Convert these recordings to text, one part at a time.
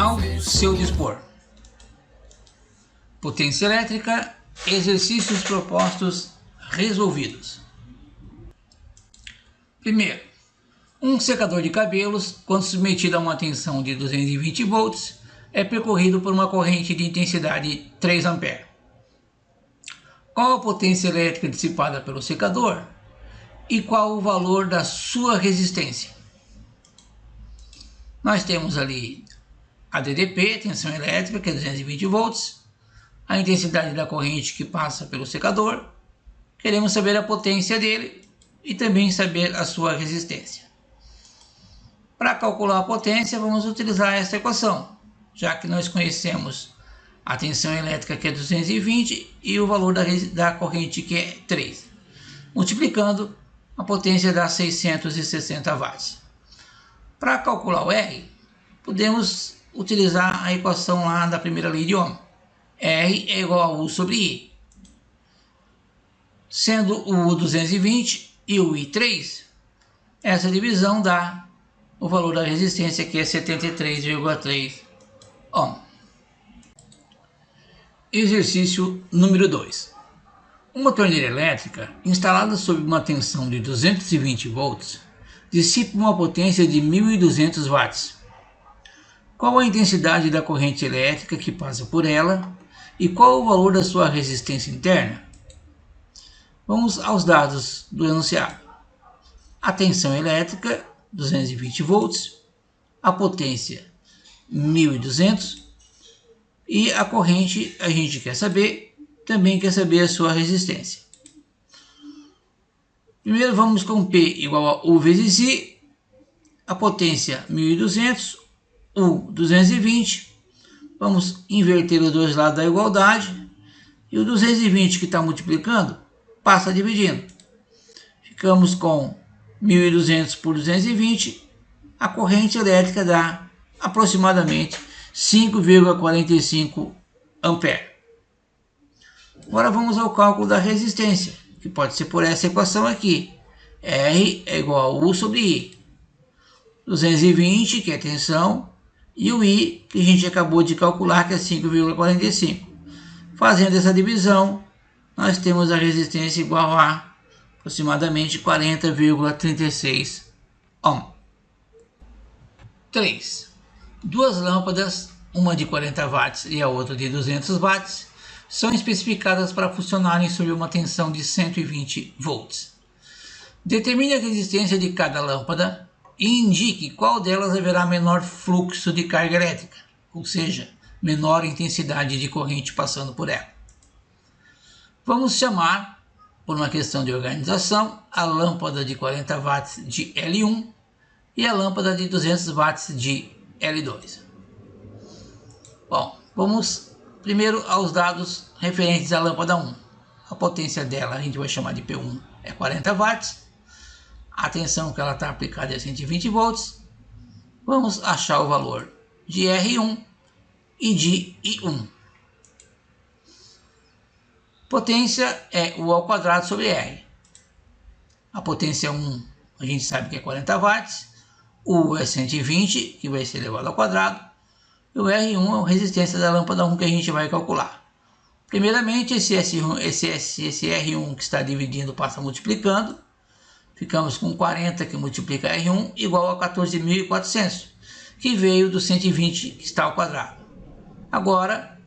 ao seu dispor. Potência elétrica, exercícios propostos resolvidos. Primeiro, um secador de cabelos, quando submetido a uma tensão de 220 volts, é percorrido por uma corrente de intensidade 3 A. Qual a potência elétrica dissipada pelo secador e qual o valor da sua resistência? Nós temos ali a DDP, tensão elétrica, que é 220 volts, a intensidade da corrente que passa pelo secador, queremos saber a potência dele e também saber a sua resistência. Para calcular a potência, vamos utilizar essa equação, já que nós conhecemos a tensão elétrica, que é 220, e o valor da corrente, que é 3. Multiplicando, a potência dá 660 watts. Para calcular o R, podemos utilizar a equação lá da primeira lei de Ohm. R é igual a U sobre I. Sendo o U 220 e o I 3, essa divisão dá o valor da resistência, que é 73,3 ohm. Exercício número 2. Uma torneira elétrica instalada sob uma tensão de 220 volts dissipa uma potência de 1.200 watts. Qual a intensidade da corrente elétrica que passa por ela e qual o valor da sua resistência interna? Vamos aos dados do enunciado. A tensão elétrica, 220 volts, a potência, 1.200, e a corrente a gente quer saber, também quer saber a sua resistência. Primeiro vamos com P igual a U vezes I, a potência 1.200, U 220, vamos inverter os dois lados da igualdade, e o 220 que está multiplicando, passa dividindo. Ficamos com 1.200 por 220, a corrente elétrica dá aproximadamente 5,45 ampere. Agora vamos ao cálculo da resistência, que pode ser por essa equação aqui. R é igual a U sobre I. 220, que é a tensão, e o I, que a gente acabou de calcular, que é 5,45. Fazendo essa divisão, nós temos a resistência igual a aproximadamente 40,36 ohm. 3. Duas lâmpadas, uma de 40 watts e a outra de 200 watts, são especificadas para funcionarem sob uma tensão de 120 volts. Determine a resistência de cada lâmpada e indique qual delas haverá menor fluxo de carga elétrica, ou seja, menor intensidade de corrente passando por ela. Vamos chamar, por uma questão de organização, a lâmpada de 40 watts de L1 e a lâmpada de 200 watts de L2. Bom, vamos primeiro aos dados referentes à lâmpada 1. A potência dela a gente vai chamar de P1, é 40 watts. A tensão que ela está aplicada é 120 volts. Vamos achar o valor de R1 e de I1. Potência é U ao quadrado sobre R. A potência 1 a gente sabe que é 40 watts. U é 120, que vai ser elevado ao quadrado. E o R1 é a resistência da lâmpada 1 que a gente vai calcular. Primeiramente, esse R1 que está dividindo passa multiplicando. Ficamos com 40 que multiplica R1 igual a 14.400, que veio do 120 que está ao quadrado. Agora,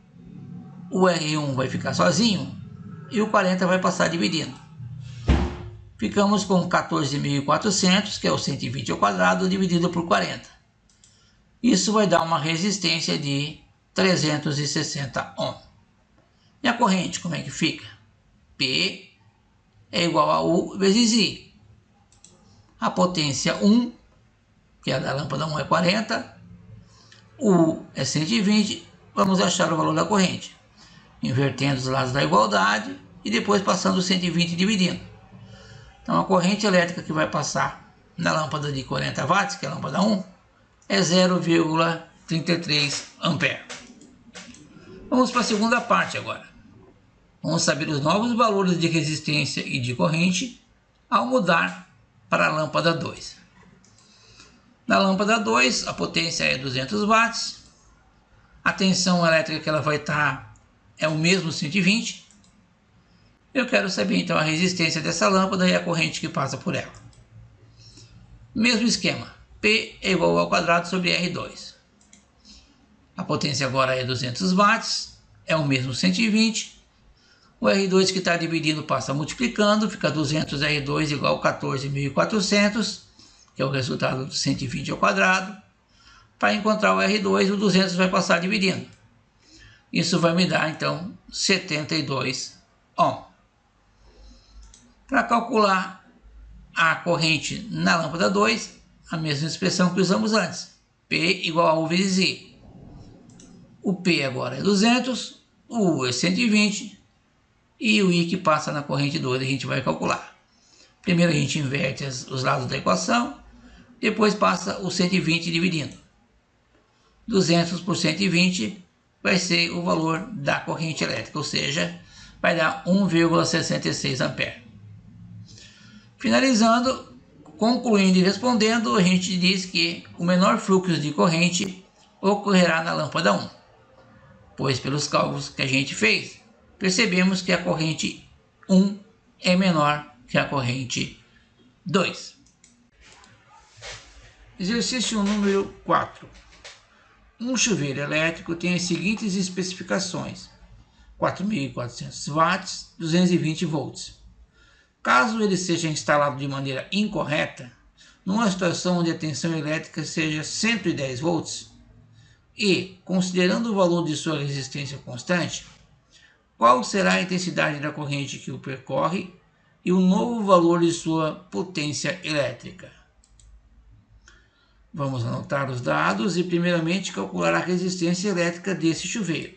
o R1 vai ficar sozinho e o 40 vai passar dividindo. Ficamos com 14.400, que é o 120 ao quadrado, dividido por 40. Isso vai dar uma resistência de 360 ohm. E a corrente, como é que fica? P é igual a U vezes I. A potência 1, que é a da lâmpada 1, é 40. U é 120. Vamos achar o valor da corrente. Invertendo os lados da igualdade e depois passando o 120 e dividindo. Então a corrente elétrica que vai passar na lâmpada de 40 watts, que é a lâmpada 1, é 0,33 ampere. Vamos para a segunda parte agora. Vamos saber os novos valores de resistência e de corrente ao mudar para a lâmpada 2. Na lâmpada 2, a potência é 200 watts, A tensão elétrica que ela vai estar é o mesmo 120. Eu quero saber então a resistência dessa lâmpada e a corrente que passa por ela. Mesmo esquema, P é igual ao quadrado sobre R2. A potência agora é 200 watts, é o mesmo 120. O R2 que está dividindo passa multiplicando, fica 200 R2 igual a 14.400, que é o resultado do 120 ao quadrado. Para encontrar o R2, o 200 vai passar dividindo. Isso vai me dar, então, 72 ohm. Para calcular a corrente na lâmpada 2, a mesma expressão que usamos antes. P igual a U vezes I. O P agora é 200, o U é 120 e o I que passa na corrente 2 a gente vai calcular. Primeiro a gente inverte os lados da equação, depois passa o 120 dividindo. 200 por 120 vai ser o valor da corrente elétrica, ou seja, vai dar 1,66 ampere. Finalizando, concluindo e respondendo, a gente diz que o menor fluxo de corrente ocorrerá na lâmpada 1, pois pelos cálculos que a gente fez, percebemos que a corrente 1 é menor que a corrente 2. Exercício número 4. Um chuveiro elétrico tem as seguintes especificações: 4.400 watts, 220 volts. Caso ele seja instalado de maneira incorreta, numa situação onde a tensão elétrica seja 110 volts, e, considerando o valor de sua resistência constante, qual será a intensidade da corrente que o percorre e o novo valor de sua potência elétrica? Vamos anotar os dados e, primeiramente, calcular a resistência elétrica desse chuveiro.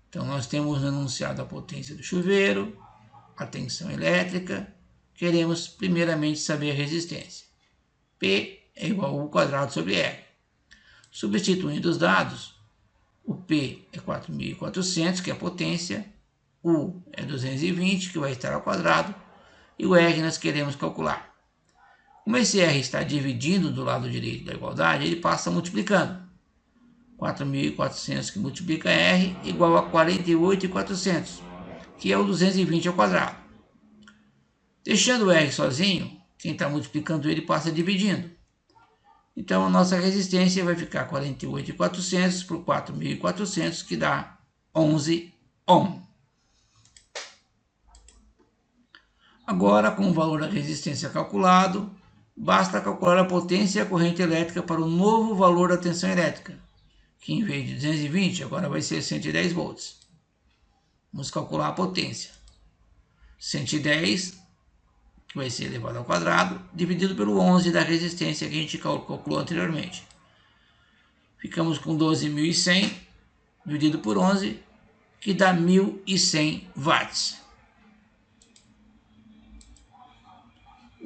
Então, nós temos no enunciado a potência do chuveiro, a tensão elétrica. Queremos, primeiramente, saber a resistência. P é igual a U quadrado sobre R. Substituindo os dados, o P é 4.400, que é a potência, U é 220, que vai estar ao quadrado, e o R nós queremos calcular. Como esse R está dividindo do lado direito da igualdade, ele passa multiplicando. 4.400 que multiplica R igual a 48.400, que é o 220 ao quadrado. Deixando o R sozinho, quem está multiplicando ele passa dividindo. Então a nossa resistência vai ficar 48.400 por 4.400, que dá 11 ohm. Agora, com o valor da resistência calculado, basta calcular a potência e a corrente elétrica para o novo valor da tensão elétrica, que em vez de 220 agora vai ser 110 volts. Vamos calcular a potência. 110, que vai ser elevado ao quadrado, dividido pelo 11 da resistência que a gente calculou anteriormente. Ficamos com 12.100 dividido por 11, que dá 1.100 watts.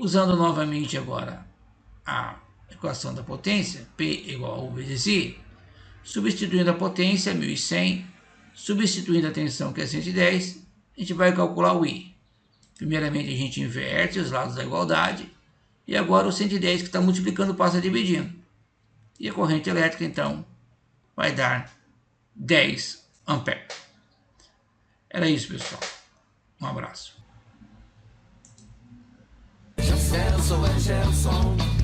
Usando novamente agora a equação da potência, P igual a U vezes I, substituindo a potência, 1.100, substituindo a tensão, que é 110, a gente vai calcular o I. Primeiramente a gente inverte os lados da igualdade, e agora o 110 que está multiplicando passa dividindo. E a corrente elétrica, então, vai dar 10 amperes. Era isso, pessoal. Um abraço. Gelson é Gelson.